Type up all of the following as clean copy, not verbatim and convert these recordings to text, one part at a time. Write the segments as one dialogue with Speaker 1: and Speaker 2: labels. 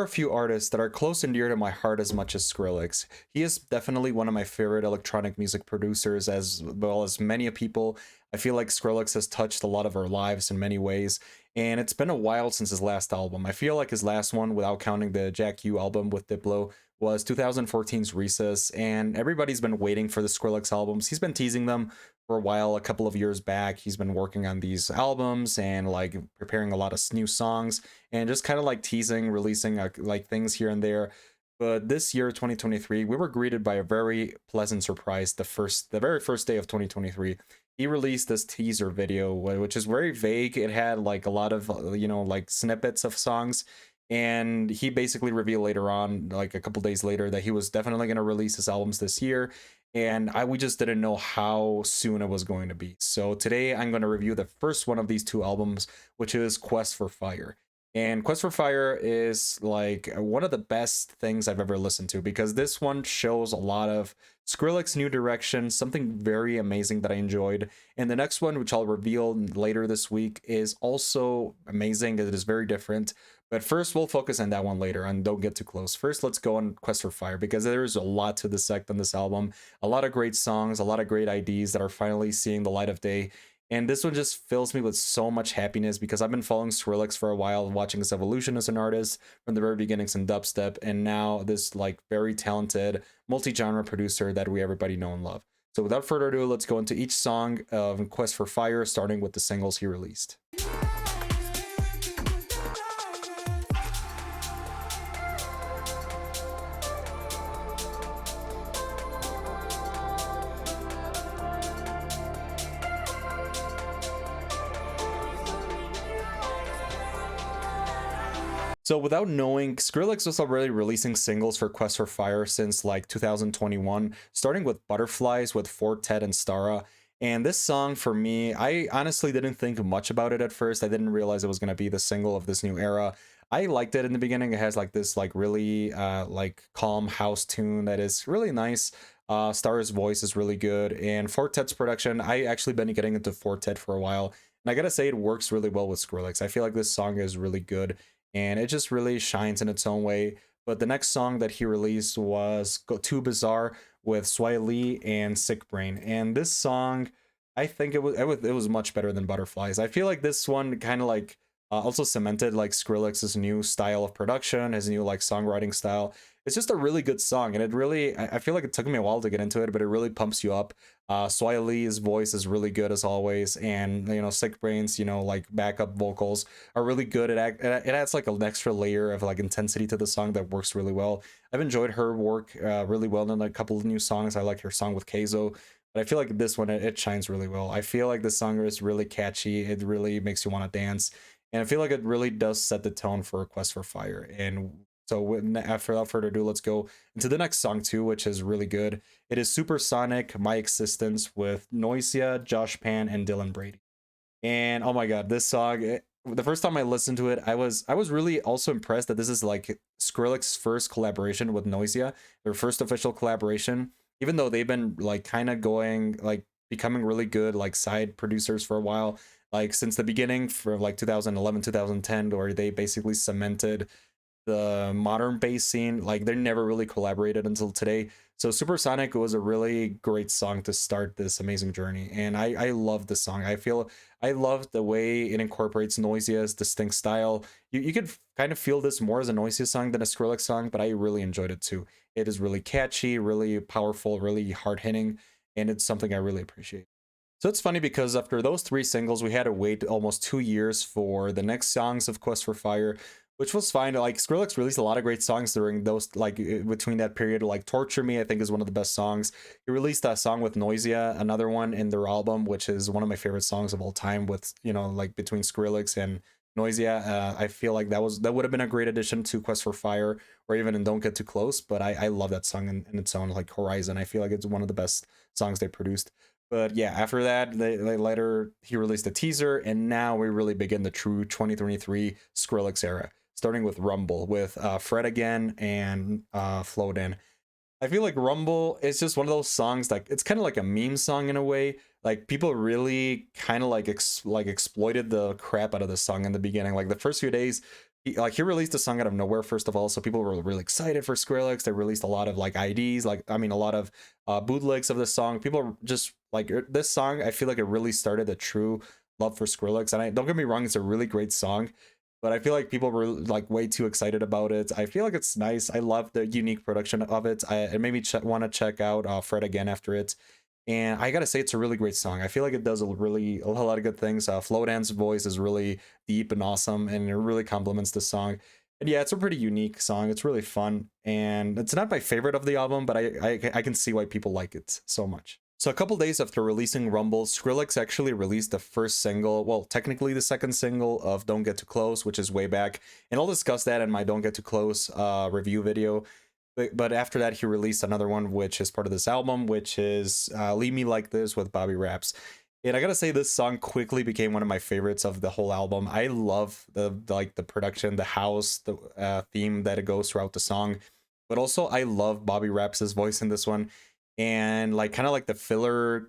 Speaker 1: are a few artists that are close and dear to my heart as much as Skrillex. He is definitely one of my favorite electronic music producers, as well as many people. I feel like Skrillex has touched a lot of our lives in many ways, and it's been a while since his last album. I feel like his last one, without counting the Jack U album with Diplo, was 2014's Recess, and everybody's been waiting for the Skrillex albums. He's been teasing them for a while, a couple of years back. He's been working on these albums and like preparing a lot of new songs and just kind of like teasing, releasing like things here and there. But this year, 2023, we were greeted by a very pleasant surprise. The very first day of 2023, he released this teaser video, which is very vague. It had like a lot of like snippets of songs, and he basically revealed later on, like a couple days later, that he was definitely going to release his albums this year. And we just didn't know how soon it was going to be. So today I'm going to review the first one of these two albums, which is Quest for Fire. And Quest for Fire is like one of the best things I've ever listened to, because this one shows a lot of Skrillex new direction, something very amazing that I enjoyed. And the next one, which I'll reveal later this week, is also amazing. It is very different. But first, we'll focus on that one later, and don't get too close. First, let's go on Quest for Fire, because there's a lot to dissect on this album. A lot of great songs, a lot of great ideas that are finally seeing the light of day. And this one just fills me with so much happiness, because I've been following Skrillex for a while, watching his evolution as an artist from the very beginnings in dubstep, and now this like very talented multi-genre producer that we everybody know and love. So without further ado, let's go into each song of Quest for Fire, starting with the singles he released. So without knowing, Skrillex was already releasing singles for Quest for Fire since like 2021, starting with Butterflies with Fortet and Stara. And this song for me, I honestly didn't think much about it at first. I didn't realize it was going to be the single of this new era. I liked it in the beginning. It has like this like really like calm house tune that is really nice. Stara's voice is really good, and Fortet's production, I actually been getting into Fortet for a while. And I gotta say, it works really well with Skrillex. I feel like this song is really good, and it just really shines in its own way. But the next song that he released was Too Bizarre with Swai Lee and Sick Brain. And this song, I think it was much better than Butterflies. I feel like this one kind of like also cemented like Skrillex's new style of production, his new like songwriting style. It's just a really good song, and it really, I feel like it took me a while to get into it, but it really pumps you up. Swai Lee's voice is really good as always, and Sick Brain's like backup vocals are really good. It adds like an extra layer of like intensity to the song that works really well. I've enjoyed her work really well in a couple of new songs. I like her song with Keizo, but I feel like this one it shines really well. I feel like the song is really catchy. It really makes you want to dance, and I feel like it really does set the tone for Quest for Fire. And so without further ado, let's go into the next song too, which is really good. It is Supersonic, My Existence with Noisia, Josh Pan, and Dylan Brady. And oh my god, this song, the first time I listened to it, I was really also impressed that this is like Skrillex's first collaboration with Noisia, their first official collaboration, even though they've been like kind of going like becoming really good like side producers for a while, like since the beginning for like 2011 2010, where they basically cemented the modern bass scene. Like they never really collaborated until today. So Supersonic was a really great song to start this amazing journey, and I love the song. I love the way it incorporates Noisia's distinct style. You could kind of feel this more as a Noisia song than a Skrillex song, but I really enjoyed it too. It is really catchy, really powerful, really hard hitting, and it's something I really appreciate. So it's funny because after those three singles, we had to wait almost 2 years for the next songs of Quest for Fire, which was fine. Like Skrillex released a lot of great songs during those, like between that period. Like Torture Me, I think, is one of the best songs. He released that song with Noisia, another one in their album, which is one of my favorite songs of all time. With like between Skrillex and Noisia, I feel like that would have been a great addition to Quest for Fire, or even in Don't Get Too Close. But I love that song in its own, like Horizon. I feel like it's one of the best songs they produced. But yeah, after that, they later he released a teaser, and now we really begin the true 2023 Skrillex era, starting with Rumble with Fred again and Float In. I feel like Rumble is just one of those songs, like it's kind of like a meme song in a way. Like people really kind of like exploited the crap out of this song in the beginning. Like the first few days, He released a song out of nowhere, first of all, so people were really excited for Skrillex. They released a lot of like IDs, like I mean a lot of bootlegs of this song. People are just like this song. I feel like it really started a true love for Skrillex. And I don't get me wrong, it's a really great song, but I feel like people were like way too excited about it. I feel like it's nice. I love the unique production of it. It made me want to check out Fred again after it. And I gotta say, it's a really great song. I feel like it does a lot of good things. Flodan's voice is really deep and awesome, and it really complements the song. And yeah, it's a pretty unique song. It's really fun, and it's not my favorite of the album, but I can see why people like it so much. So a couple days after releasing Rumble, Skrillex actually released the first single, well, technically the second single of Don't Get Too Close, which is Way Back, and I'll discuss that in my Don't Get Too Close review video. But after that, he released another one, which is part of this album, which is Leave Me Like This with Bobby Raps. And I gotta say, this song quickly became one of my favorites of the whole album. I love the production, the house, the theme that it goes throughout the song. But also, I love Bobby Raps's voice in this one. And like kind of like the filler,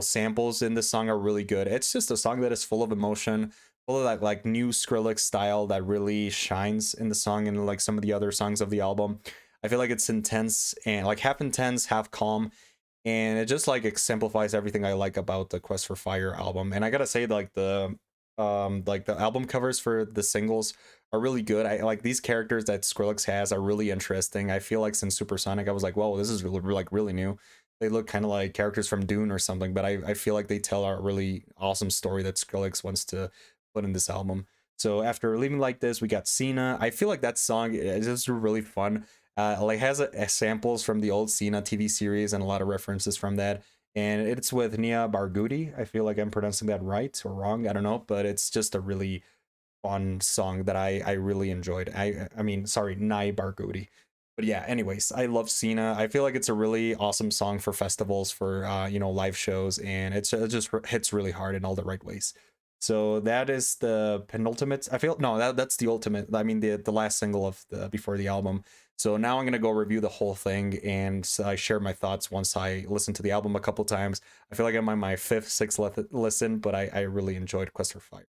Speaker 1: samples in this song are really good. It's just a song that is full of emotion, full of that like new Skrillex style that really shines in the song and like some of the other songs of the album. I feel like it's intense and like half intense, half calm, and it just like exemplifies everything I like about the Quest for Fire album. And I gotta say, like the album covers for the singles are really good. I like these characters that Skrillex has are really interesting. I feel like since Supersonic, I was like, whoa, this is really, like really new. They look kind of like characters from Dune or something, but I feel like they tell a really awesome story that Skrillex wants to put in this album. So after Leaving Like This, we got Cena. I feel like that song is just really fun. Like has samples from the old Cena TV series and a lot of references from that. And it's with Nia Barghouti. I feel like I'm pronouncing that right or wrong. I don't know, but it's just a really fun song that I really enjoyed. I mean, sorry, Nia Barghouti. But yeah, anyways, I love Cena. I feel like it's a really awesome song for festivals, for live shows, and it just hits really hard in all the right ways. So that is the penultimate. I feel no, that's the ultimate. I mean, the last single of the before the album. So now I'm gonna go review the whole thing and I share my thoughts once I listen to the album a couple times. I feel like I'm on my fifth, sixth listen, but I really enjoyed Quest for Fire.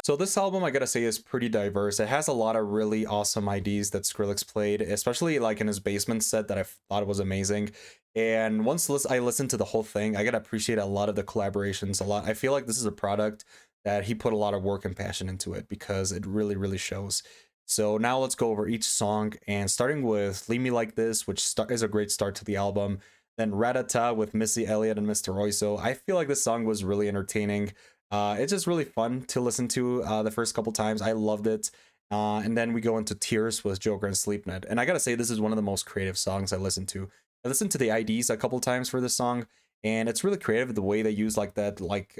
Speaker 1: So this album, I gotta say, is pretty diverse. It has a lot of really awesome IDs that Skrillex played, especially like in his basement set that I thought was amazing. And once I listened to the whole thing, I gotta appreciate a lot of the collaborations a lot. I feel like this is a product that he put a lot of work and passion into it because it really, really shows. So now let's go over each song, and starting with Leave Me Like This, which is a great start to the album. Then Ratata with Missy Elliott and Mr. Royso. I feel like this song was really entertaining. It's just really fun to listen to the first couple times. I loved it. And then we go into Tears with Joker and Sleepnet. And I gotta say, this is one of the most creative songs I listened to. I listened to the IDs a couple times for this song, and it's really creative the way they use like that, like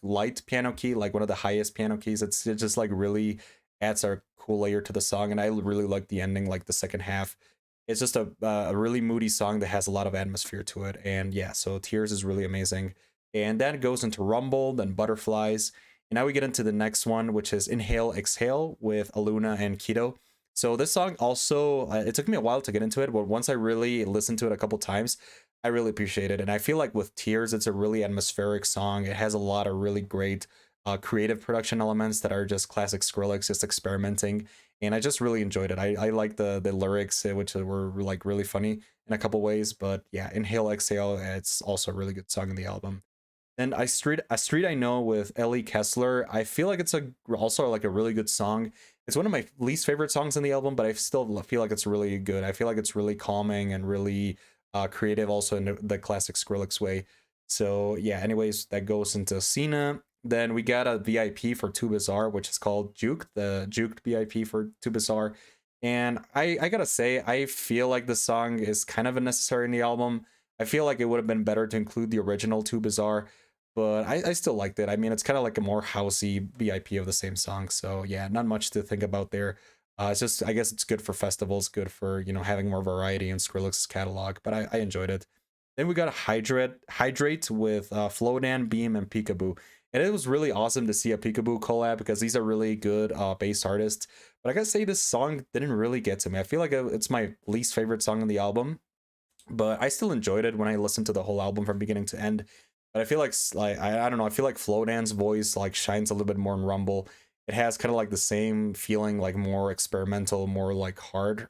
Speaker 1: light piano key, like one of the highest piano keys. It just like really adds a cool layer to the song, and I really like the ending, like the second half. It's just a really moody song that has a lot of atmosphere to it. And yeah, so Tears is really amazing. And then it goes into Rumble, then Butterflies. And now we get into the next one, which is Inhale, Exhale with Aluna and Keto. So this song also, it took me a while to get into it, but once I really listened to it a couple times, I really appreciate it. And I feel like with Tears, it's a really atmospheric song. It has a lot of really great creative production elements that are just classic Skrillex, just experimenting. And I just really enjoyed it. I like the lyrics, which were like really funny in a couple ways. But yeah, Inhale, Exhale, it's also a really good song in the album. And a street I know with Ellie Kessler. I feel like it's also like a really good song. It's one of my least favorite songs in the album, but I still feel like it's really good. I feel like it's really calming and really creative, also in the classic Skrillex way. So yeah. Anyways, that goes into Cena. Then we got a VIP for Too Bizarre, which is called Juke, the Juked VIP for Too Bizarre. And I gotta say, I feel like the song is kind of unnecessary in the album. I feel like it would have been better to include the original Too Bizarre, but I still liked it. I mean, it's kind of like a more housey VIP of the same song. So yeah, not much to think about there. It's just, I guess it's good for festivals, good for, you know, having more variety in Skrillex's catalog, but I enjoyed it. Then we got Hydrate with Flodan, Beam, and Peekaboo. And it was really awesome to see a Peekaboo collab because these are really good bass artists. But I gotta say, this song didn't really get to me. I feel like it's my least favorite song on the album, but I still enjoyed it when I listened to the whole album from beginning to end. But I feel like I don't know, I feel like Flodan's voice like shines a little bit more in Rumble. It has kind of like the same feeling, like more experimental, more like hard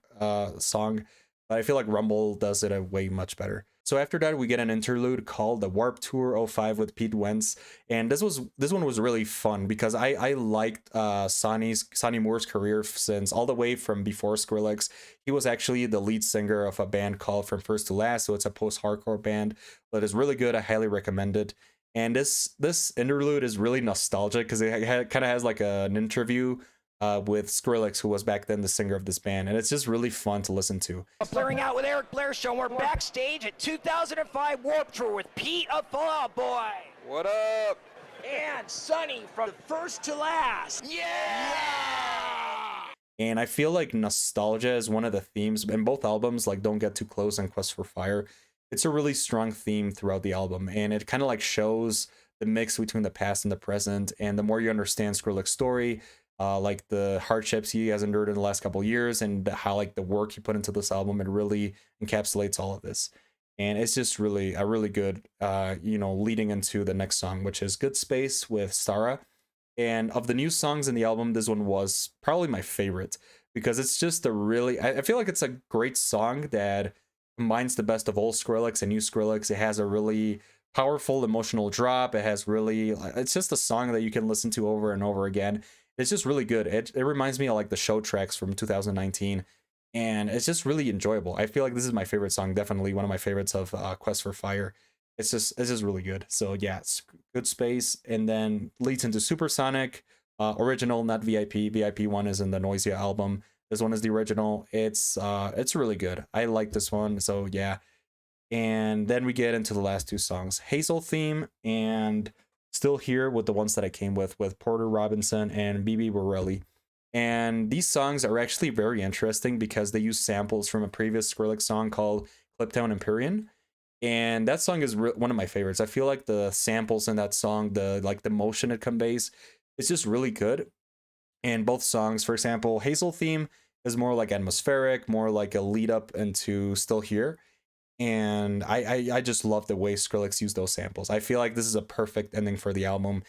Speaker 1: song. But I feel like Rumble does it a way much better. So after that, we get an interlude called the Warp Tour '05 with Pete Wentz, and this one was really fun because I liked Sonny Moore's career since all the way from before Skrillex. He was actually the lead singer of a band called From First to Last, so it's a post-hardcore band, but it's really good. I highly recommend it. And this interlude is really nostalgic because it kind of has like an interview with Skrillex, who was back then the singer of this band, and it's just really fun to listen to.
Speaker 2: Blaring out with Eric Blair Show. We're backstage at 2005 Warp Tour with Pete of Fall Out Boy.
Speaker 3: What up?
Speaker 2: And Sonny from First to Last. Yeah!
Speaker 1: And I feel like nostalgia is one of the themes in both albums, like Don't Get Too Close and Quest for Fire. It's a really strong theme throughout the album, and it kind of like shows the mix between the past and the present. And the more you understand Skrillex's story, like the hardships he has endured in the last couple years, and how like the work he put into this album, it really encapsulates all of this. And it's just really a really good, you know, leading into the next song, which is Good Space with Stara. And of the new songs in the album, this one was probably my favorite because it's just a really, I feel like it's a great song that combines the best of old Skrillex and new Skrillex. It has a really powerful emotional drop. It has really, it's just a song that you can listen to over and over again. It's just really good. It reminds me of like the show tracks from 2019, and it's just really enjoyable. I feel like this is my favorite song, definitely one of my favorites of Quest for Fire. It's just really good. So yeah, it's Good Space, and then leads into Supersonic, original, not VIP. VIP one is in the Noisia album. This one is the original. It's really good. I like this one. So yeah. And then we get into the last two songs, Hazel Theme and Still Here, with the ones that I came with Porter Robinson and BB Borelli. And these songs are actually very interesting because they use samples from a previous Skrillex song called Cliptown Empyrean. And that song is one of my favorites. I feel like the samples in that song, the motion it conveys, it's just really good. And both songs, for example, Hazel Theme is more like atmospheric, more like a lead up into Still Here. And I just love the way Skrillex used those samples. I feel like this is a perfect ending for the album.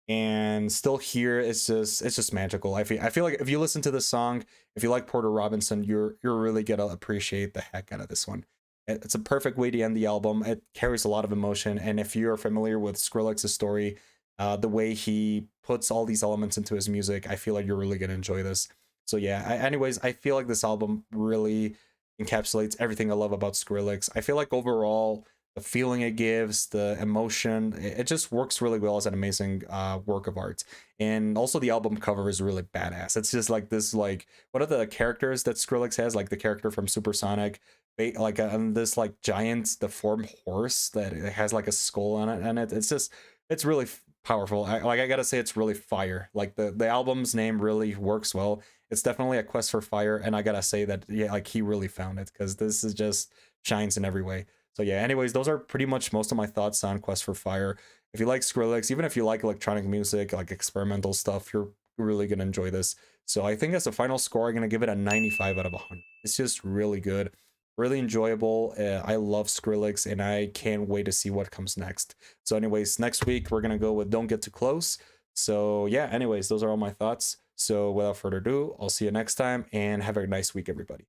Speaker 1: And Still Here, it's just magical. I feel like if you listen to this song, if you like Porter Robinson, you're really gonna appreciate the heck out of this one. It's a perfect way to end the album. It carries a lot of emotion, and if you're familiar with Skrillex's story, the way he puts all these elements into his music, I feel like you're really gonna enjoy this. So yeah, anyways, I feel like this album really encapsulates everything I love about Skrillex. I feel like overall, the feeling it gives, the emotion, it just works really well as an amazing work of art. And also the album cover is really badass. It's just like this, like, what are the characters that Skrillex has? Like the character from Supersonic, like this like giant deformed horse that it has like a skull on it, and it's really powerful. I gotta say, it's really fire. Like the album's name really works well. It's definitely a quest for fire, and I gotta say that, yeah, like he really found it, because this is just shines in every way. So yeah, anyways, those are pretty much most of my thoughts on Quest for Fire. If you like Skrillex, even if you like electronic music, like experimental stuff, you're really gonna enjoy this. So I think as a final score, I'm gonna give it a 95 out of 100. It's just really good, really enjoyable. I love Skrillex, and I can't wait to see what comes next. So anyways, next week we're gonna go with Don't Get Too Close. So yeah, anyways, those are all my thoughts. So without further ado, I'll see you next time, and have a nice week, everybody.